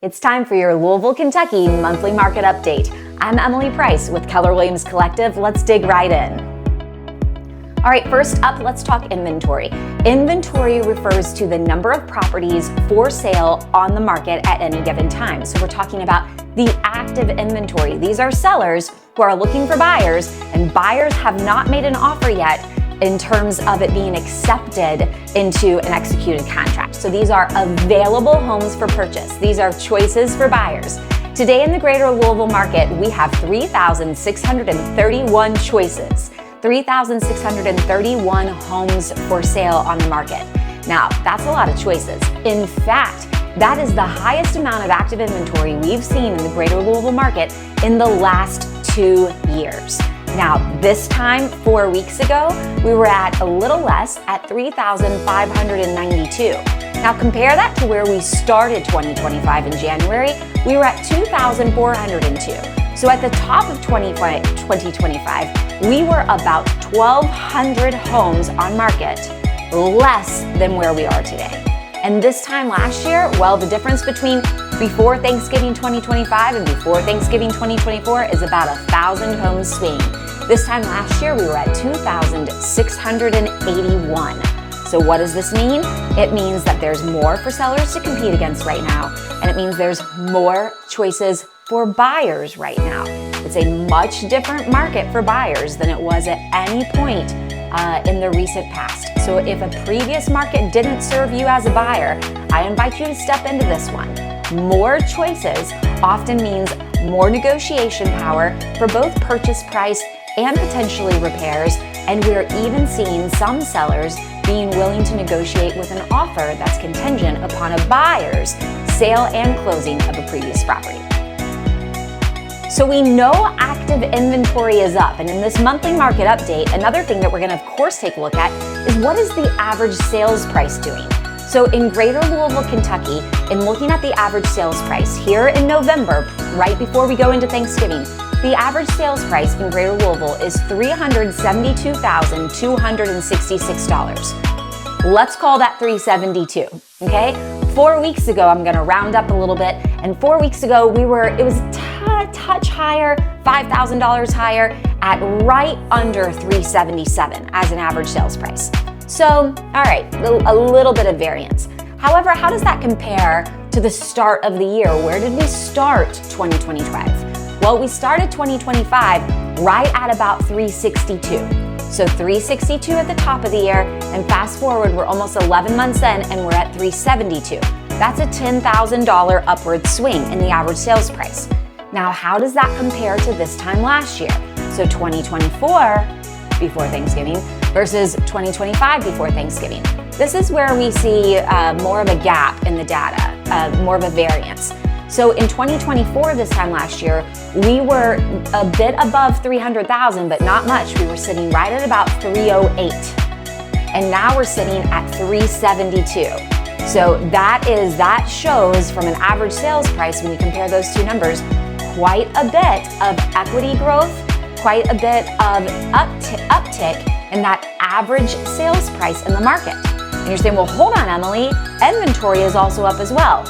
It's time for your Louisville, Kentucky monthly market update. I'm Emily Price with Keller Williams Collective. Let's dig right in. All right, first up, let's talk inventory. Inventory refers to the number of properties for sale on the market at any given time. So we're talking about the active inventory. These are sellers who are looking for buyers, and buyers have not made an offer yet in terms of it being accepted into an executed contract. So these are available homes for purchase. These are choices for buyers. Today in the greater Louisville market, we have 3,631 choices, 3,631 homes for sale on the market. Now, that's a lot of choices. In fact, that is the highest amount of active inventory we've seen in the greater Louisville market in the last 2 years. Now, this time 4 weeks ago, we were at a little less at 3,592. Now compare that to where we started 2025 in January. We were at 2,402. So at the top of 2025, we were about 1,200 homes on market, less than where we are today. And this time last year, well, the difference between before Thanksgiving 2025 and before Thanksgiving 2024 is about 1,000 homes swing. This time last year, we were at 2,681. So what does this mean? It means that there's more for sellers to compete against right now, and it means there's more choices for buyers right now. It's a much different market for buyers than it was at any point in the recent past. So if a previous market didn't serve you as a buyer, I invite you to step into this one. More choices often means more negotiation power for both purchase price and potentially repairs, and we're even seeing some sellers being willing to negotiate with an offer that's contingent upon a buyer's sale and closing of a previous property. So we know active inventory is up, and in this monthly market update, another thing that we're going to of course take a look at is what is the average sales price doing? So in greater Louisville, Kentucky, in looking at the average sales price here in November, right before we go into Thanksgiving, the average sales price in greater Louisville is $372,266. Let's call that $372, okay? 4 weeks ago, I'm gonna round up a little bit, and 4 weeks ago, it was a touch higher, $5,000 higher, at right under $377 as an average sales price. So, all right, a little bit of variance. However, how does that compare to the start of the year? Where did we start 2025? Well, we started 2025 right at about 362. So 362 at the top of the year, and fast forward, we're almost 11 months in and we're at 372. That's a $10,000 upward swing in the average sales price. Now, how does that compare to this time last year? So 2024 before Thanksgiving versus 2025 before Thanksgiving. This is where we see more of a gap in the data, more of a variance. So in 2024, this time last year, we were a bit above 300,000, but not much. We were sitting right at about 308. And now we're sitting at 372. So that shows from an average sales price, when you compare those two numbers, quite a bit of equity growth, quite a bit of uptick in that average sales price in the market. And you're saying, well, hold on, Emily, inventory is also up as well.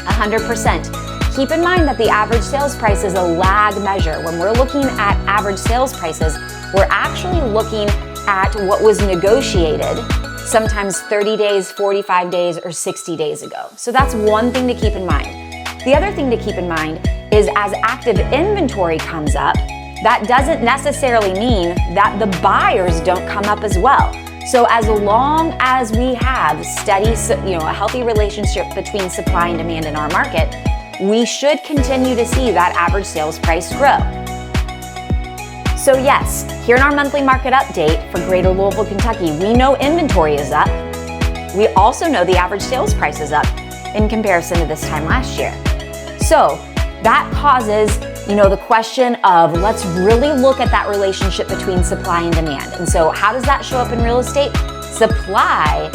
100%. Keep in mind that the average sales price is a lag measure. When we're looking at average sales prices, we're actually looking at what was negotiated sometimes 30 days, 45 days, or 60 days ago. So that's one thing to keep in mind. The other thing to keep in mind is as active inventory comes up, that doesn't necessarily mean that the buyers don't come up as well. So as long as we have steady, a healthy relationship between supply and demand in our market, we should continue to see that average sales price grow. So yes, here in our monthly market update for greater Louisville, Kentucky, we know inventory is up. We also know the average sales price is up in comparison to this time last year. So that causes the question of let's really look at that relationship between supply and demand. And so how does that show up in real estate? Supply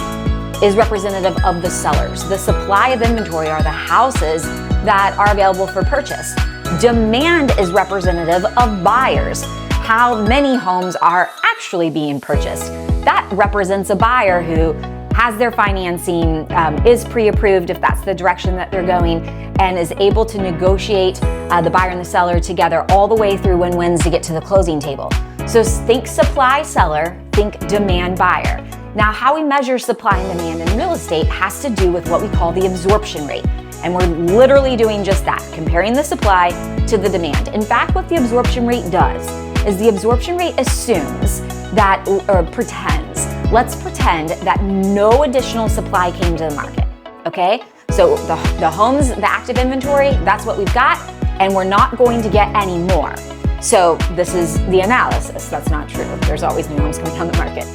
is representative of the sellers. The supply of inventory are the houses that are available for purchase. Demand is representative of buyers. How many homes are actually being purchased? That represents a buyer who has their financing, is pre-approved if that's the direction that they're going, and is able to negotiate the buyer and the seller together all the way through win-wins to get to the closing table. So think supply seller, think demand buyer. Now, how we measure supply and demand in real estate has to do with what we call the absorption rate. And we're literally doing just that, comparing the supply to the demand. In fact, what the absorption rate does is the absorption rate assumes that, or pretends, let's pretend that no additional supply came to the market, okay? So the homes, the active inventory, that's what we've got, and we're not going to get any more. So this is the analysis. That's not true. There's always new homes coming on the market.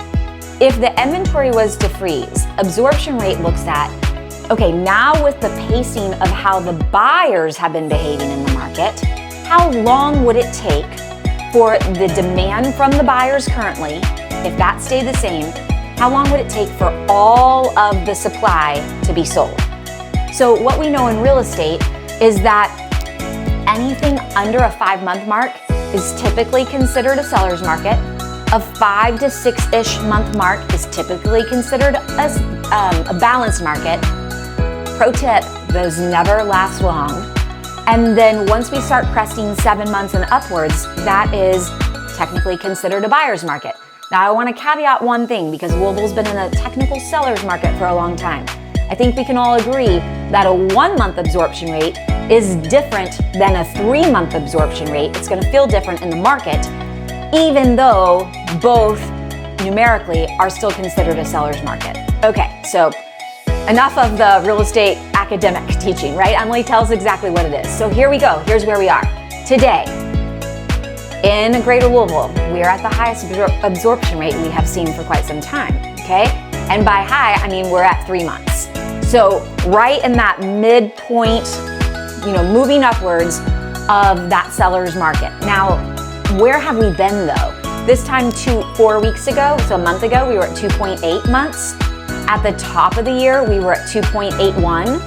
If the inventory was to freeze, absorption rate looks at, okay, now with the pacing of how the buyers have been behaving in the market, how long would it take for the demand from the buyers currently, if that stayed the same, how long would it take for all of the supply to be sold? So what we know in real estate is that anything under a 5-month mark is typically considered a seller's market. A 5 to 6-ish month mark is typically considered a balanced market. Pro tip, those never last long. And then once we start cresting 7 months and upwards, that is technically considered a buyer's market. Now I want to caveat one thing, because Louisville's been in a technical seller's market for a long time. I think we can all agree that a 1-month absorption rate is different than a 3-month absorption rate. It's going to feel different in the market, even though both numerically are still considered a seller's market. Okay, so enough of the real estate academic teaching, right? Emily tells exactly what it is. So here we go. Here's where we are. Today, in Greater Louisville, we are at the highest absorption rate we have seen for quite some time, okay? And by high, I mean we're at 3 months. So right in that midpoint, moving upwards of that seller's market. Now, where have we been though? This time 4 weeks ago, so a month ago, we were at 2.8 months. At the top of the year, we were at 2.81.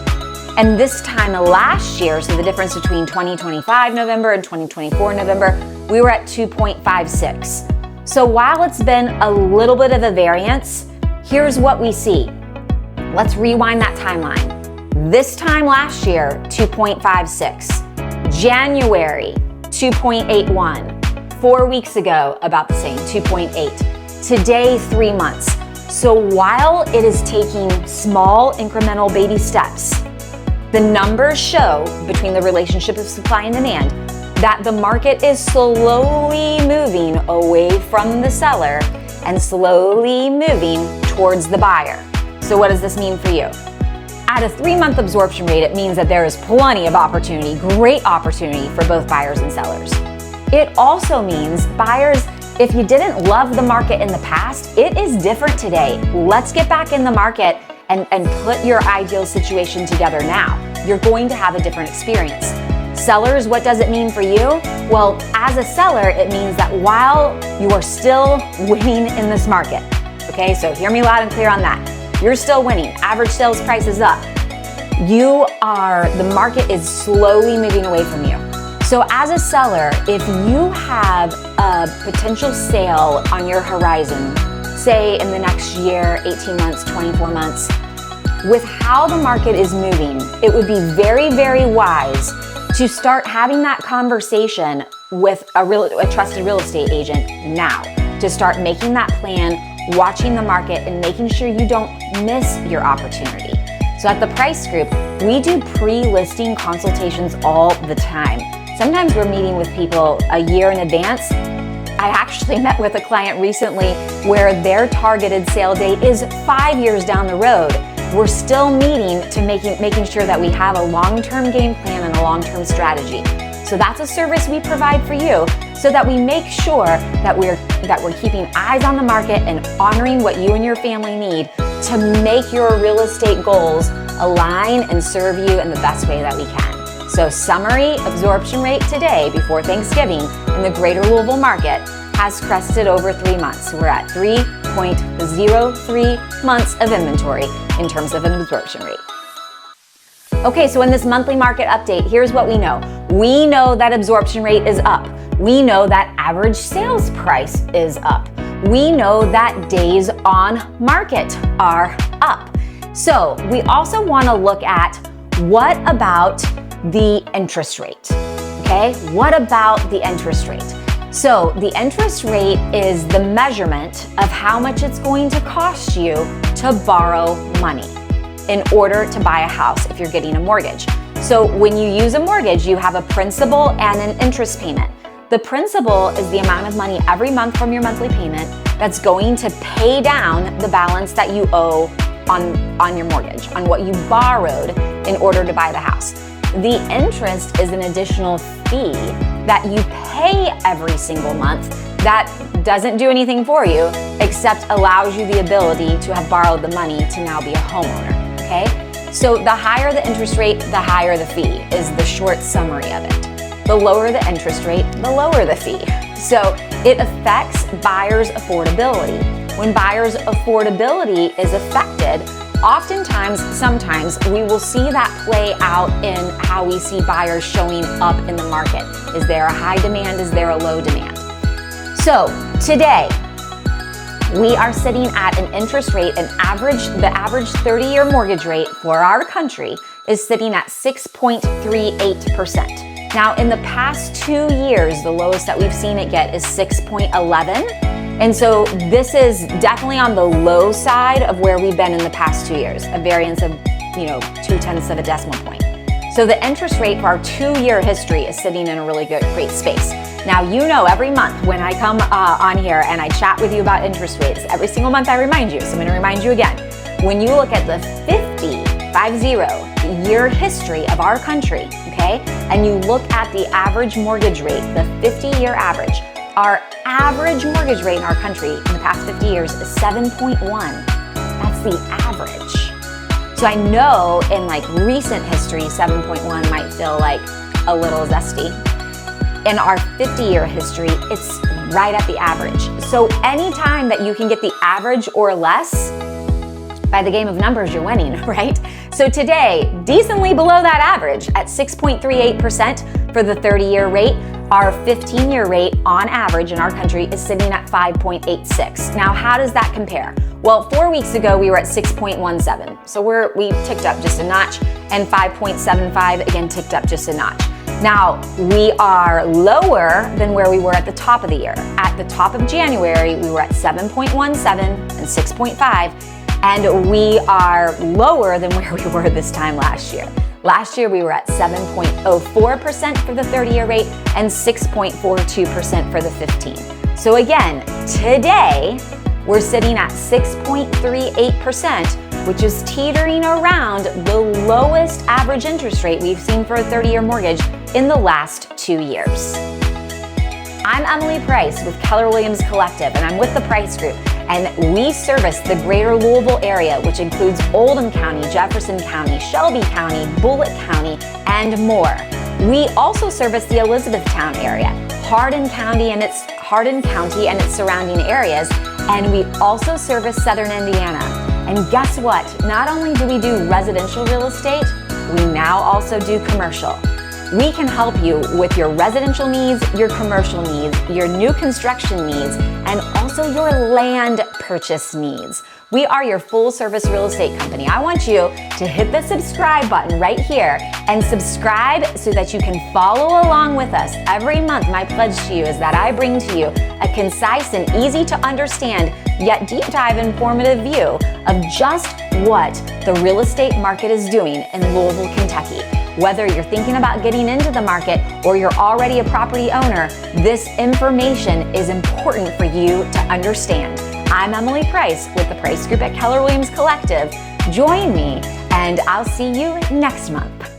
And this time last year, so the difference between 2025 November and 2024 November, we were at 2.56. So while it's been a little bit of a variance, here's what we see. Let's rewind that timeline. This time last year, 2.56. January, 2.81. 4 weeks ago, about the same, 2.8. Today, 3 months. So while it is taking small incremental baby steps, the numbers show between the relationship of supply and demand that the market is slowly moving away from the seller and slowly moving towards the buyer. So what does this mean for you? At a 3-month absorption rate, it means that there is plenty of opportunity, great opportunity for both buyers and sellers. It also means buyers, if you didn't love the market in the past, it is different today. Let's get back in the market and put your ideal situation together now. You're going to have a different experience. Sellers, what does it mean for you? Well, as a seller, it means that while you are still winning in this market, okay, so hear me loud and clear on that. You're still winning. Average sales price is up. The market is slowly moving away from you. So as a seller, if you have a potential sale on your horizon, say in the next year, 18 months, 24 months, with how the market is moving, it would be very, very wise to start having that conversation with a trusted real estate agent now, to start making that plan, watching the market, and making sure you don't miss your opportunity. So at the Price Group, we do pre-listing consultations all the time. Sometimes we're meeting with people a year in advance. I actually met with a client recently where their targeted sale date is 5 years down the road. We're still meeting to making sure that we have a long-term game plan and a long-term strategy. So that's a service we provide for you, so that we make sure that we're keeping eyes on the market and honoring what you and your family need to make your real estate goals align and serve you in the best way that we can. So summary absorption rate today before Thanksgiving in the Greater Louisville market has crested over 3 months. We're at 3.03 months of inventory in terms of an absorption rate. Okay, so in this monthly market update, here's what we know. We know that absorption rate is up. We know that average sales price is up. we know that days on market are up. So we also want to look at what about the interest rate, okay? What about the interest rate? So the interest rate is the measurement of how much it's going to cost you to borrow money in order to buy a house if you're getting a mortgage. So when you use a mortgage, you have a principal and an interest payment. The principal is the amount of money every month from your monthly payment that's going to pay down the balance that you owe on your mortgage, on what you borrowed in order to buy the house. The interest is an additional fee that you pay every single month that doesn't do anything for you except allows you the ability to have borrowed the money to now be a homeowner, okay? So the higher the interest rate, the higher the fee is the short summary of it. The lower the interest rate, the lower the fee. So it affects buyers' affordability. When buyers' affordability is affected, sometimes we will see that play out in how we see buyers showing up in the market. Is there a high demand? Is there a low demand? So today, we are sitting at an interest rate, the average 30-year mortgage rate for our country is sitting at 6.38%. Now, in the past 2 years, the lowest that we've seen it get is 6.11. And so this is definitely on the low side of where we've been in the past 2 years, a variance of, 0.2 of a decimal point. So the interest rate for our 2-year history is sitting in a really great space. Now, every month when I come on here and I chat with you about interest rates, every single month I remind you. So I'm going to remind you again. When you look at the 50-year history of our country, okay, and you look at the average mortgage rate, the 50-year average, our average mortgage rate in our country in the past 50 years is 7.1. That's the average. So I know in recent history, 7.1 might feel like a little zesty. In our 50-year history, it's right at the average. So anytime that you can get the average or less, by the game of numbers, you're winning, right? So today, decently below that average at 6.38% for the 30-year rate. Our 15-year rate on average in our country is sitting at 5.86. Now, how does that compare? Well, 4 weeks ago, we were at 6.17. So we ticked up just a notch, and 5.75 again ticked up just a notch. Now, we are lower than where we were at the top of the year. At the top of January, we were at 7.17 and 6.5, and we are lower than where we were this time last year. Last year, we were at 7.04% for the 30-year rate and 6.42% for the 15. So again, today, we're sitting at 6.38%, which is teetering around the lowest average interest rate we've seen for a 30-year mortgage in the last 2 years. I'm Emily Price with Keller Williams Collective, and I'm with the Price Group, and we service the greater Louisville area, which includes Oldham County, Jefferson County, Shelby County, Bullitt County, and more. We also service the Elizabethtown area, Hardin County and its surrounding areas, and we also service Southern Indiana. And guess what? Not only do we do residential real estate, we now also do commercial. We can help you with your residential needs, your commercial needs, your new construction needs, and also your land purchase needs. We are your full service real estate company. I want you to hit the subscribe button right here and subscribe so that you can follow along with us. Every month, my pledge to you is that I bring to you a concise and easy to understand, yet deep dive informative view of just what the real estate market is doing in Louisville, Kentucky. Whether you're thinking about getting into the market or you're already a property owner, this information is important for you to understand. I'm Emily Price with the Price Group at Keller Williams Collective. Join me, and I'll see you next month.